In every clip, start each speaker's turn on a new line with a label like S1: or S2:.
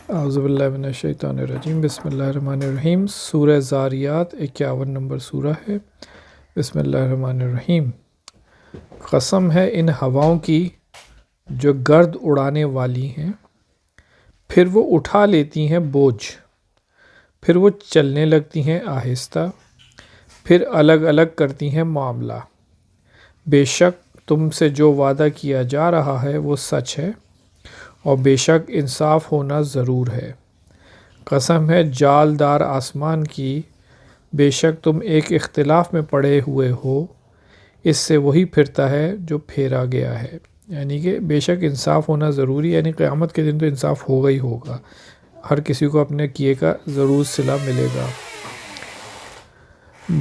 S1: اعوذ باللہ من الشیطان الرجیم، بسم اللہ الرحمن الرحیم۔ سورہ زاریات 51 نمبر سورہ ہے۔ بسم اللہ الرحمن الرحیم۔ قسم ہے ان ہواؤں کی جو گرد اڑانے والی ہیں، پھر وہ اٹھا لیتی ہیں بوجھ، پھر وہ چلنے لگتی ہیں آہستہ، پھر الگ الگ کرتی ہیں معاملہ۔ بے شک تم سے جو وعدہ کیا جا رہا ہے وہ سچ ہے، اور بے شک انصاف ہونا ضرور ہے۔ قسم ہے جال دار آسمان کی، بے شک تم ایک اختلاف میں پڑے ہوئے ہو، اس سے وہی پھرتا ہے جو پھیرا گیا ہے۔ یعنی کہ بے شک انصاف ہونا ضروری، یعنی قیامت کے دن تو انصاف ہوگا ہی ہوگا، ہر کسی کو اپنے کیے کا ضرور صلہ ملے گا۔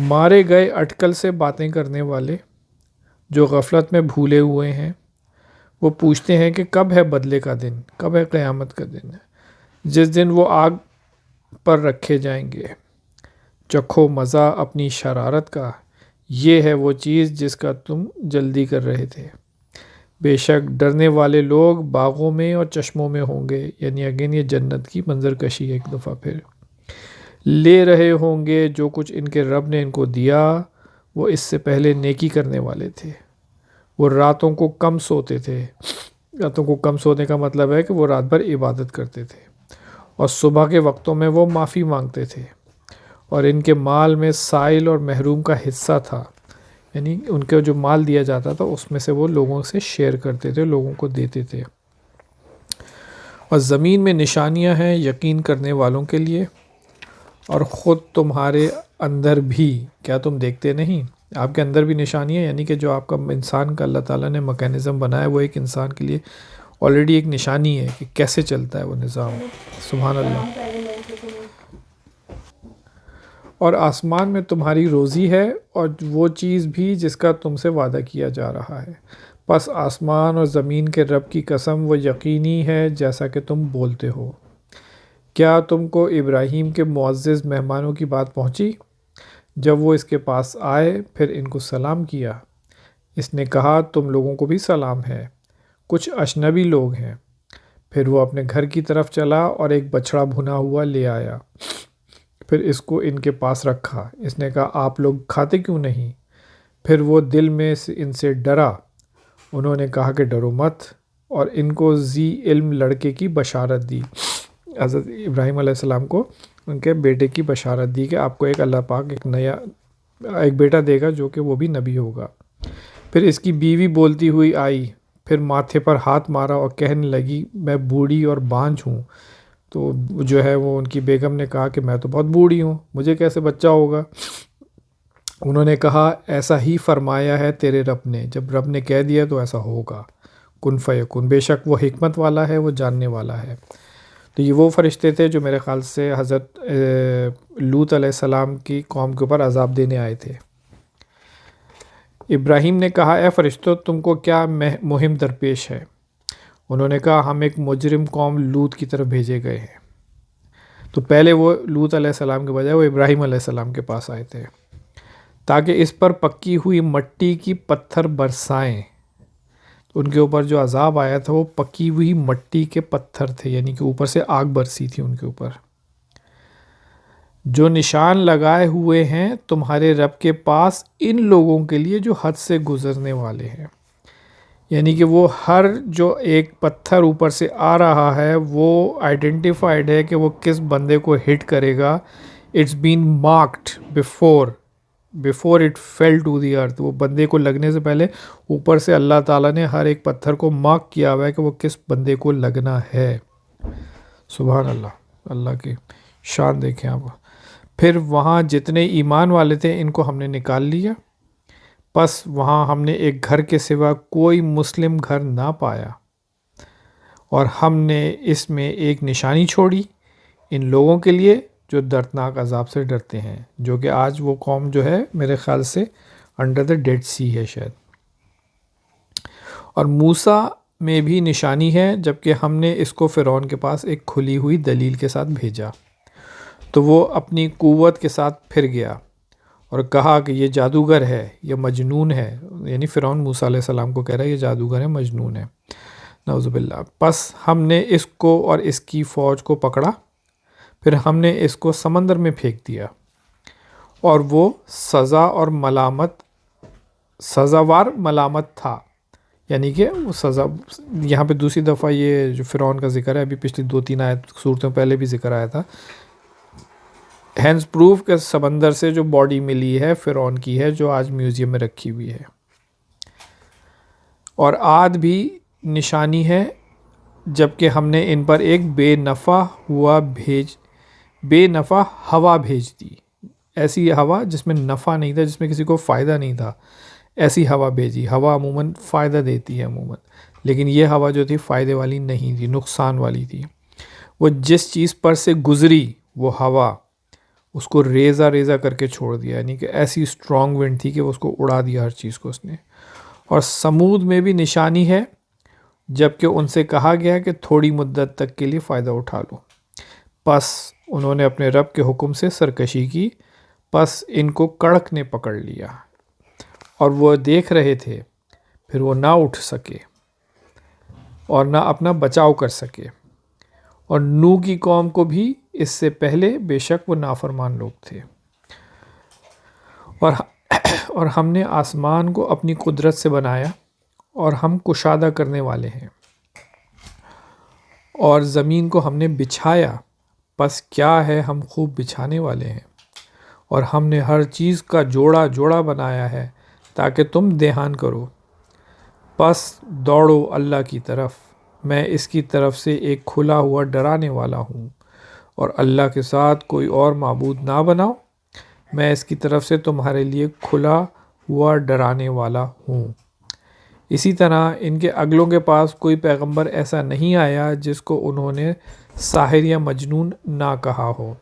S1: مارے گئے اٹکل سے باتیں کرنے والے جو غفلت میں بھولے ہوئے ہیں، وہ پوچھتے ہیں کہ کب ہے بدلے کا دن، کب ہے قیامت کا دن، جس دن وہ آگ پر رکھے جائیں گے۔ چکھو مزہ اپنی شرارت کا، یہ ہے وہ چیز جس کا تم جلدی کر رہے تھے۔ بے شک ڈرنے والے لوگ باغوں میں اور چشموں میں ہوں گے، یعنی اگین یہ جنت کی منظر کشی ایک دفعہ پھر لے رہے ہوں گے جو کچھ ان کے رب نے ان کو دیا۔ وہ اس سے پہلے نیکی کرنے والے تھے، وہ راتوں کو کم سوتے تھے۔ راتوں کو کم سونے کا مطلب ہے کہ وہ رات بھر عبادت کرتے تھے، اور صبح کے وقتوں میں وہ معافی مانگتے تھے، اور ان کے مال میں سائل اور محروم کا حصہ تھا، یعنی ان کو جو مال دیا جاتا تھا اس میں سے وہ لوگوں سے شیئر کرتے تھے، لوگوں کو دیتے تھے۔ اور زمین میں نشانیاں ہیں یقین کرنے والوں کے لیے، اور خود تمہارے اندر بھی، کیا تم دیکھتے نہیں؟ آپ کے اندر بھی نشانی ہے، یعنی کہ جو آپ کا انسان کا اللہ تعالیٰ نے میکینزم بنایا وہ ایک انسان کے لیے آلریڈی ایک نشانی ہے کہ کیسے چلتا ہے وہ نظام۔ سبحان اللہ۔ اور آسمان میں تمہاری روزی ہے، اور وہ چیز بھی جس کا تم سے وعدہ کیا جا رہا ہے۔ پس آسمان اور زمین کے رب کی قسم وہ یقینی ہے جیسا کہ تم بولتے ہو۔ کیا تم کو ابراہیم کے معزز مہمانوں کی بات پہنچی؟ جب وہ اس کے پاس آئے پھر ان کو سلام کیا، اس نے کہا تم لوگوں کو بھی سلام ہے، کچھ اجنبی لوگ ہیں۔ پھر وہ اپنے گھر کی طرف چلا اور ایک بچڑا بھنا ہوا لے آیا، پھر اس کو ان کے پاس رکھا۔ اس نے کہا آپ لوگ کھاتے کیوں نہیں؟ پھر وہ دل میں ان سے ڈرا، انہوں نے کہا کہ ڈرو مت، اور ان کو ذی علم لڑکے کی بشارت دی۔ حضرت ابراہیم علیہ السلام کو ان کے بیٹے کی بشارت دی کہ آپ کو ایک اللہ پاک ایک بیٹا دے گا جو کہ وہ بھی نبی ہوگا۔ پھر اس کی بیوی بولتی ہوئی آئی، پھر ماتھے پر ہاتھ مارا اور کہنے لگی میں بوڑھی اور بانجھ ہوں۔ تو جو ہے وہ ان کی بیگم نے کہا کہ میں تو بہت بوڑھی ہوں، مجھے کیسے بچہ ہوگا؟ انہوں نے کہا ایسا ہی فرمایا ہے تیرے رب نے، جب رب نے کہہ دیا تو ایسا ہوگا، کن فیکن، بے شک وہ حکمت والا ہے، وہ جاننے والا ہے۔ تو یہ وہ فرشتے تھے جو میرے خیال سے حضرت لوط علیہ السلام کی قوم کے اوپر عذاب دینے آئے تھے۔ ابراہیم نے کہا اے فرشتوں تم کو کیا مہم درپیش ہے؟ انہوں نے کہا ہم ایک مجرم قوم لوط کی طرف بھیجے گئے ہیں۔ تو پہلے وہ لوط علیہ السلام کے بجائے وہ ابراہیم علیہ السلام کے پاس آئے تھے تاکہ اس پر پکی ہوئی مٹی کی پتھر برسائیں۔ ان کے اوپر جو عذاب آیا تھا وہ پکی ہوئی مٹی کے پتھر تھے، یعنی کہ اوپر سے آگ برسی تھی ان کے اوپر۔ جو نشان لگائے ہوئے ہیں تمہارے رب کے پاس ان لوگوں کے لیے جو حد سے گزرنے والے ہیں، یعنی کہ وہ ہر جو ایک پتھر اوپر سے آ رہا ہے وہ آئیڈینٹیفائڈ ہے کہ وہ کس بندے کو ہٹ کرے گا۔ It's been marked before it fell to the earth, وہ بندے کو لگنے سے پہلے اوپر سے اللہ تعالیٰ نے ہر ایک پتھر کو مارک کیا ہوا ہے کہ وہ کس بندے کو لگنا ہے۔ سبحان اللہ، اللہ کی شان دیکھیں آپ۔ پھر وہاں جتنے ایمان والے تھے ان کو ہم نے نکال لیا، پس وہاں ہم نے ایک گھر کے سوا کوئی مسلم گھر نہ پایا، اور ہم نے اس میں ایک نشانی چھوڑی ان لوگوں کے لیے جو دردناک عذاب سے ڈرتے ہیں، جو کہ آج وہ قوم جو ہے میرے خیال سے انڈر دا ڈیڈ سی ہے شاید۔ اور موسیٰ میں بھی نشانی ہے، جبکہ ہم نے اس کو فرعون کے پاس ایک کھلی ہوئی دلیل کے ساتھ بھیجا، تو وہ اپنی قوت کے ساتھ پھر گیا اور کہا کہ یہ جادوگر ہے، یہ مجنون ہے، یعنی فرعون موسیٰ علیہ السلام کو کہہ رہا ہے یہ جادوگر ہے، مجنون ہے۔ نعوذ باللہ. پس ہم نے اس کو اور اس کی فوج کو پکڑا، پھر ہم نے اس کو سمندر میں پھینک دیا، اور وہ سزاوار ملامت تھا. یعنی کہ وہ سزا، یہاں پہ دوسری دفعہ یہ جو فرعون کا ذکر ہے، ابھی پچھلی 2-3 آیت صورتوں پہلے بھی ذکر آیا تھا. ہینس پروف کہ سمندر سے جو باڈی ملی ہے فرعون کی ہے، جو آج میوزیم میں رکھی ہوئی ہے. اور عاد بھی نشانی ہے، جبکہ ہم نے ان پر ایک بے نفع ہوا بھیج دی. ایسی ہوا جس میں نفع نہیں تھا، جس میں کسی کو فائدہ نہیں تھا، ایسی ہوا بھیجی. ہوا عموماً فائدہ دیتی ہے عموماً، لیکن یہ ہوا جو تھی فائدے والی نہیں تھی، نقصان والی تھی. وہ جس چیز پر سے گزری وہ ہوا، اس کو ریزہ ریزہ کر کے چھوڑ دیا. یعنی کہ ایسی اسٹرانگ ونڈ تھی کہ اس کو اڑا دیا ہر چیز کو اس نے. اور سمود میں بھی نشانی ہے، جبکہ ان سے کہا گیا کہ تھوڑی مدت تک کے لیے فائدہ اٹھا لو. پس انہوں نے اپنے رب کے حکم سے سرکشی کی، پس ان کو کڑک نے پکڑ لیا، اور وہ دیکھ رہے تھے، پھر وہ نہ اٹھ سکے اور نہ اپنا بچاؤ کر سکے. اور نوح کی قوم کو بھی اس سے پہلے بے شک وہ نافرمان لوگ تھے. اور ہم نے آسمان کو اپنی قدرت سے بنایا، اور ہم کشادہ کرنے والے ہیں. اور زمین کو ہم نے بچھایا، پس کیا ہے ہم خوب بچھانے والے ہیں. اور ہم نے ہر چیز کا جوڑا جوڑا بنایا ہے تاکہ تم دھیان کرو. پس دوڑو اللہ کی طرف، میں اس کی طرف سے ایک کھلا ہوا ڈرانے والا ہوں. اور اللہ کے ساتھ کوئی اور معبود نہ بناؤ، میں اس کی طرف سے تمہارے لیے کھلا ہوا ڈرانے والا ہوں. اسی طرح ان کے اگلوں کے پاس کوئی پیغمبر ایسا نہیں آیا جس کو انہوں نے ساحر یا مجنون نہ کہا ہو.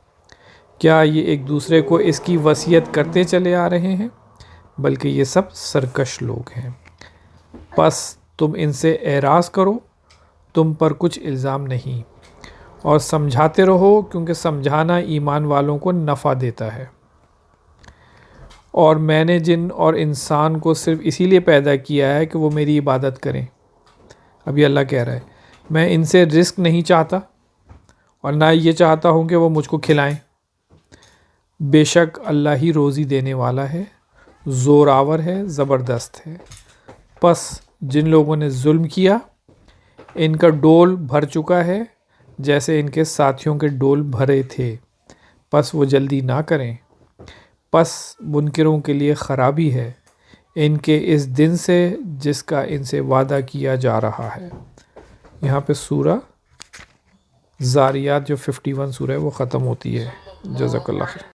S1: کیا یہ ایک دوسرے کو اس کی وصیت کرتے چلے آ رہے ہیں؟ بلکہ یہ سب سرکش لوگ ہیں. پس تم ان سے اعراض کرو، تم پر کچھ الزام نہیں، اور سمجھاتے رہو، کیونکہ سمجھانا ایمان والوں کو نفع دیتا ہے. اور میں نے جن اور انسان کو صرف اسی لیے پیدا کیا ہے کہ وہ میری عبادت کریں. ابھی اللہ کہہ رہا ہے میں ان سے رزق نہیں چاہتا، اور نہ یہ چاہتا ہوں کہ وہ مجھ کو کھلائیں. بے شک اللہ ہی روزی دینے والا ہے، زوراور ہے، زبردست ہے. پس جن لوگوں نے ظلم کیا، ان کا ڈول بھر چکا ہے جیسے ان کے ساتھیوں کے ڈول بھرے تھے، پس وہ جلدی نہ کریں. پس منکروں کے لیے خرابی ہے ان کے اس دن سے جس کا ان سے وعدہ کیا جا رہا ہے. یہاں پہ سورہ زاریات جو 51 سورہ ہے وہ ختم ہوتی ہے. جزاک اللہ خیر.